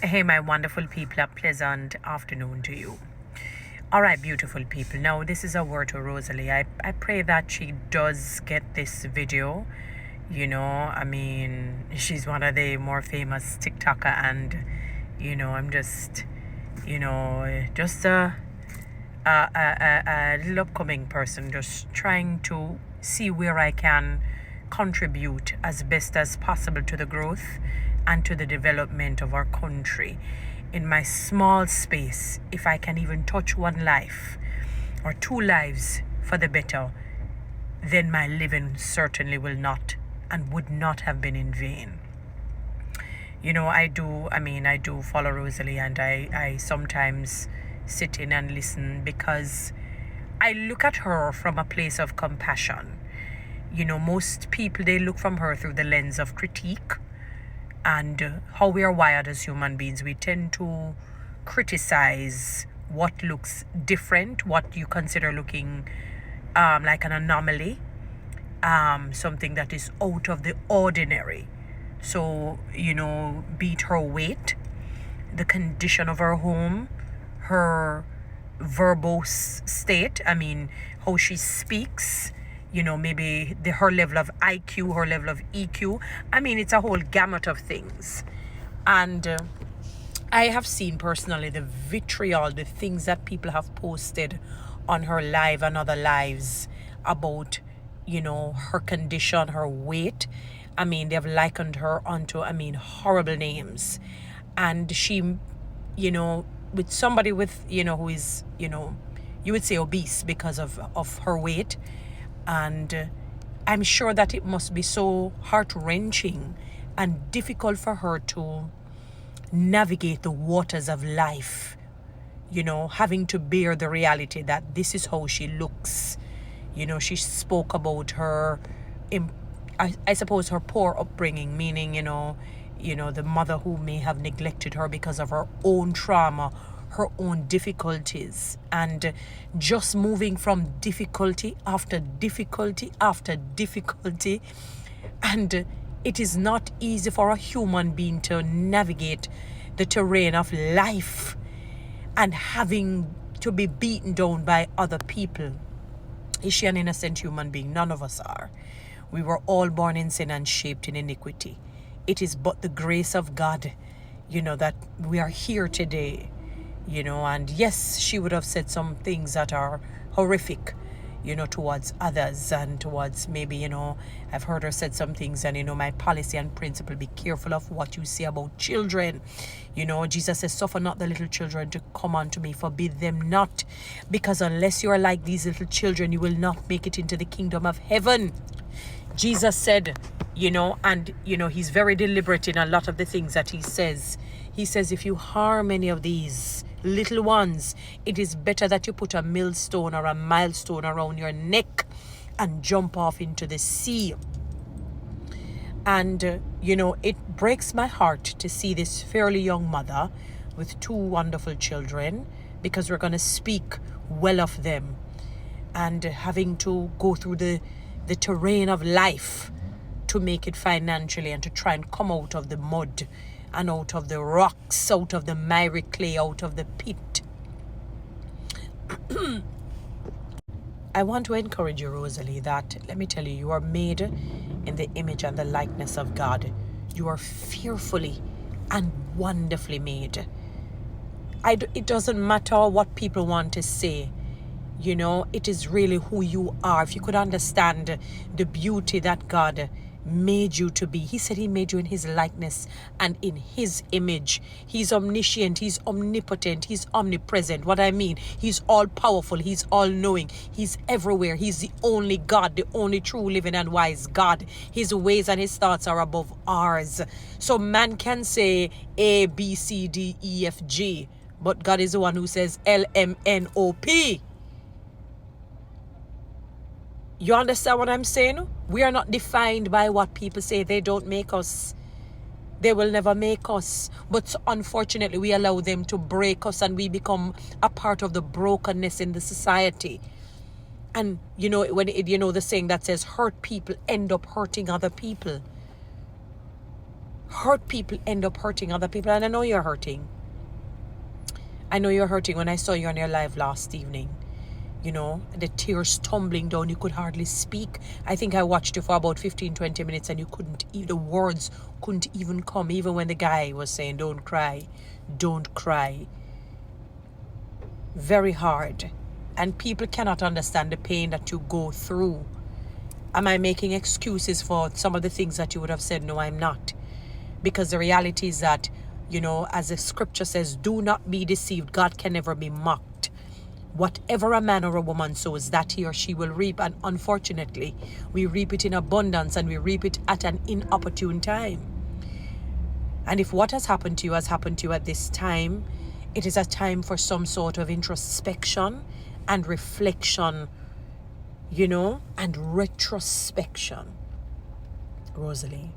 Hey, my wonderful people, a pleasant afternoon to you. All right, beautiful people. Now, this is a word to Rosalie. I pray that she does get this video. She's one of the more famous TikToker, and, I'm just, just a little upcoming person, just trying to see where I can contribute as best as possible to the growth and to the development of our country. In my small space, if I can even touch one life or two lives for the better, then my living certainly will not and would not have been in vain. I do follow Rosalie, and I sometimes sit in and listen because I look at her from a place of compassion. Most people, they look from her through the lens of critique, and how we are wired as human beings. We tend to criticize what looks different, what you consider looking like an anomaly, something that is out of the ordinary. So, be it her weight, the condition of her home, her verbose state, how she speaks, maybe her level of IQ, her level of EQ. It's a whole gamut of things. And I have seen personally the vitriol, the things that people have posted on her live and other lives about, her condition, her weight. They've likened her onto, horrible names. And she, with somebody with, who is, you would say obese because of her weight. And I'm sure that it must be so heart-wrenching and difficult for her to navigate the waters of life, having to bear the reality that this is how she looks. She spoke about her, I suppose, her poor upbringing, meaning, the mother who may have neglected her because of her own trauma, her own difficulties, and just moving from difficulty after difficulty after difficulty. And it is not easy for a human being to navigate the terrain of life and having to be beaten down by other people. Is she an innocent human being? None of us are. We were all born in sin and shaped in iniquity. It is but the grace of God, that we are here today. And yes, she would have said some things that are horrific, towards others, and towards maybe, I've heard her said some things, and, my policy and principle, be careful of what you say about children. Jesus says, suffer not the little children to come unto me, forbid them not, because unless you are like these little children, you will not make it into the kingdom of heaven. Jesus said, and, he's very deliberate in a lot of the things that he says. He says, if you harm any of these little ones, it is better that you put a millstone or a milestone around your neck and jump off into the sea. And, it breaks my heart to see this fairly young mother with two wonderful children, because we're going to speak well of them, and having to go through the terrain of life to make it financially, and to try and come out of the mud and out of the rocks, out of the miry clay, out of the pit. I want to encourage you, Rosalie, that, let me tell you, you are made in the image and the likeness of God. You are fearfully and wonderfully made. It doesn't matter what people want to say. It is really who you are. If you could understand the beauty that God made you to be. He said he made you in his likeness and in his image. He's omniscient, he's omnipotent, he's omnipresent. What I mean, he's all powerful, he's all knowing, he's everywhere. He's the only God, the only true living and wise God. His ways and his thoughts are above ours. So man can say A, B, C, D, E, F, G, but God is the one who says L, M, N, O, P. You understand what I'm saying? We are not defined by what people say. They don't make us. They will never make us. But unfortunately, we allow them to break us, and we become a part of the brokenness in the society. And, the saying that says hurt people end up hurting other people. Hurt people end up hurting other people. And I know you're hurting. I know you're hurting. When I saw you on your live last evening, you know, the tears tumbling down, you could hardly speak. I think I watched you for about 15-20 minutes and you couldn't, the words couldn't even come, even when the guy was saying, don't cry, don't cry. Very hard. And people cannot understand the pain that you go through. Am I making excuses for some of the things that you would have said? No, I'm not. Because the reality is that, you know, as the scripture says, do not be deceived. God can never be mocked. Whatever a man or a woman sows, that he or she will reap. And unfortunately, we reap it in abundance and we reap it at an inopportune time. And if what has happened to you at this time, it is a time for some sort of introspection and reflection, you know, and retrospection. Rosalee,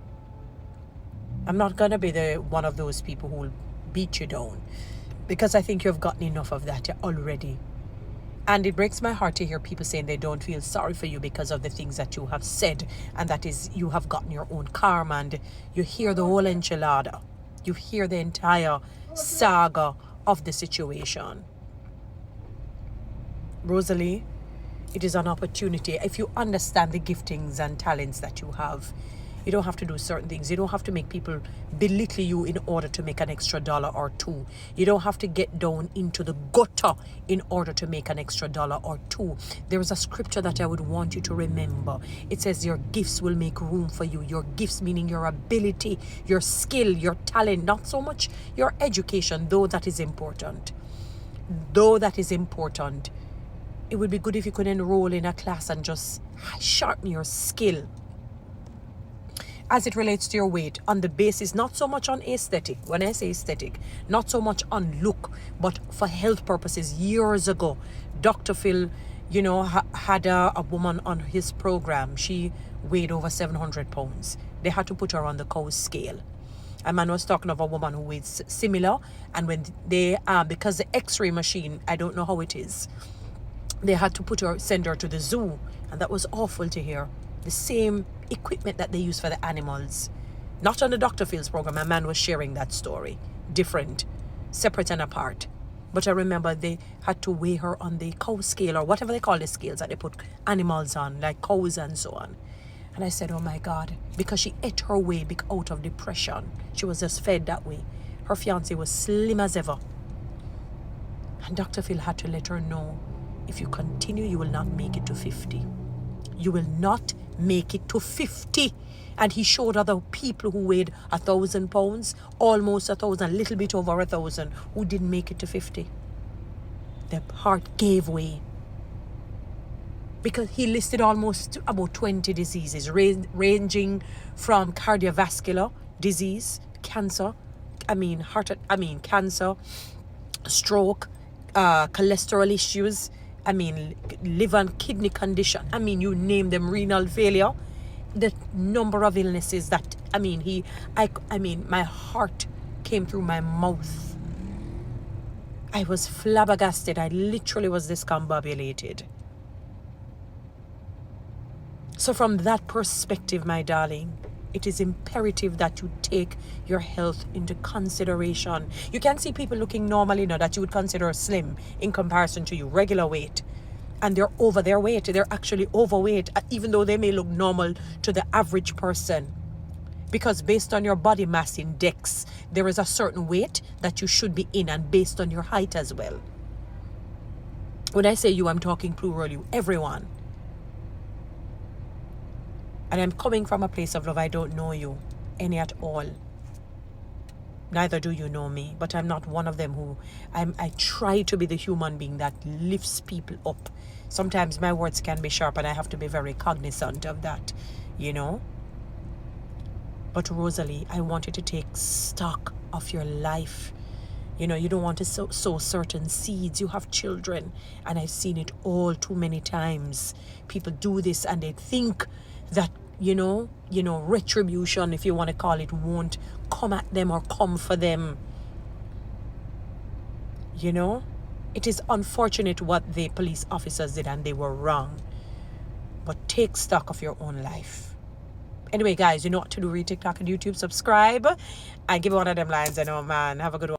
I'm not going to be the one of those people who will beat you down, because I think you've gotten enough of that already. And it breaks my heart to hear people saying they don't feel sorry for you because of the things that you have said, and that is, you have gotten your own karma, and you hear the whole enchilada. You hear the entire saga of the situation. Rosalee, it is an opportunity. If you understand the giftings and talents that you have, you don't have to do certain things. You don't have to make people belittle you in order to make an extra $1 or $2. You don't have to get down into the gutter in order to make an extra $1 or $2. There is a scripture that I would want you to remember. It says your gifts will make room for you. Your gifts meaning your ability, your skill, your talent, not so much your education, though that is important. Though that is important. It would be good if you could enroll in a class and just sharpen your skill as it relates to your weight, on the basis not so much on aesthetic. When I say aesthetic, not so much on look, but for health purposes. Years ago, Dr. Phil, you know, had a woman on his program. She weighed over 700 pounds. They had to put her on the cow scale. A man was talking of a woman who weighs similar, and when they because the x-ray machine, I don't know how it is, they had to send her to the zoo, and that was awful to hear. The same equipment that they use for the animals. Not on the Dr. Phil's program. A man was sharing that story. Different. Separate and apart. But I remember they had to weigh her on the cow scale, or whatever they call the scales that they put animals on, like cows and so on. And I said, oh my God, because she ate her way out of depression. She was just fed that way. Her fiancé was slim as ever. And Dr. Phil had to let her know, if you continue, you will not make it to 50. You will not make it to 50. And he showed other people who weighed 1,000 pounds, almost 1,000, a little bit over 1,000, who didn't make it to 50. Their heart gave way. Because he listed almost about 20 diseases, ranging from cardiovascular disease, cancer, cancer, stroke, cholesterol issues, liver and kidney condition. You name them, renal failure. The number of illnesses that, my heart came through my mouth. I was flabbergasted. I literally was discombobulated. So from that perspective, my darling, it is imperative that you take your health into consideration. You can see people looking normally now that you would consider slim in comparison to you, regular weight. And they're over their weight. They're actually overweight, even though they may look normal to the average person. Because based on your body mass index, there is a certain weight that you should be in, and based on your height as well. When I say you, I'm talking plural you, everyone. And I'm coming from a place of love. I don't know you any at all. Neither do you know me. But I'm not one of them who... I try to be the human being that lifts people up. Sometimes my words can be sharp, and I have to be very cognizant of that, you know. But Rosalee, I want you to take stock of your life. You know, you don't want to sow certain seeds. You have children, and I've seen it all too many times. People do this, and they think that, you know, retribution, if you want to call it, won't come at them or come for them. You know, it is unfortunate what the police officers did, and they were wrong. But take stock of your own life. Anyway, guys, you know what to do. Read TikTok and YouTube. Subscribe and give one of them lines. I know, man. Have a good one.